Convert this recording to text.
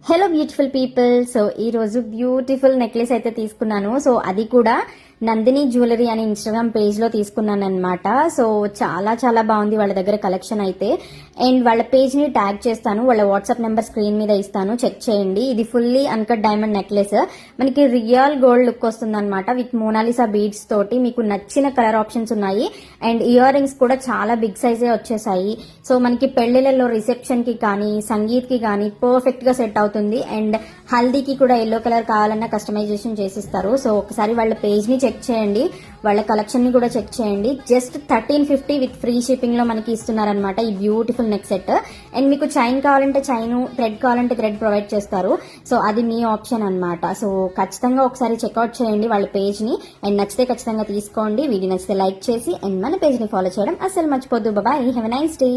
Hello beautiful people. So ఈ రోజు beautiful necklace అయితే తీసుకున్నాను. సో అది కూడా నందిని జ్యువెలరీ అని ఇన్స్టాగ్రామ్ పేజ్ లో తీసుకున్నాను అనమాట. సో చాలా చాలా బాగుంది వాళ్ళ దగ్గర కలెక్షన్ అయితే. అండ్ వాళ్ళ పేజ్ ని ట్యాగ్ చేస్తాను, వాళ్ళ వాట్సాప్ నెంబర్ స్క్రీన్ మీద ఇస్తాను, చెక్ చేయండి. ఇది ఫుల్లీ అన్కట్ డైమండ్ నెక్లెస్, మనకి రియల్ గోల్డ్ లుక్ వస్తుంది అనమాట. విత్ మోనాలిసా బీడ్స్ తోటి మీకు నచ్చిన కలర్ ఆప్షన్స్ ఉన్నాయి. అండ్ ఇయర్ రింగ్స్ కూడా చాలా బిగ్ సైజే వచ్చేసాయి. సో మనకి పెళ్లిళ్లలో రిసెప్షన్ కి కానీ సంగీత్ కి కానీ పర్ఫెక్ట్ గా సెట్ అవుతుంది. అండ్ హల్దీకి కూడా ఎల్లో కలర్ కావాలన్నా కస్టమైజేషన్ చేసిస్తారు. సో ఒకసారి వాళ్ళ పేజ్ ని చెక్ చేయండి, వాళ్ళ కలెక్షన్ ని కూడా చెక్ చేయండి. జస్ట్ 1350 విత్ ఫ్రీ షిప్పింగ్ లో మనకి ఇస్తున్నారనమాట ఈ బ్యూటిఫుల్ నెక్ సెట్. అండ్ మీకు చైన్ కావాలంటే చైన్, థ్రెడ్ కావాలంటే థ్రెడ్ ప్రొవైడ్ చేస్తారు. సో అది మీ ఆప్షన్ అనమాట. సో ఖచ్చితంగా ఒకసారి చెక్అవుట్ చేయండి వాళ్ళ పేజ్ ని. అండ్ నచ్చితే ఖచ్చితంగా తీసుకోండి. వీడియో నచ్చితే లైక్ చేసి అండ్ మన పేజ్ ని ఫాలో చేయడం అసలు మర్చిపోద్దు. Bye, have a nice day.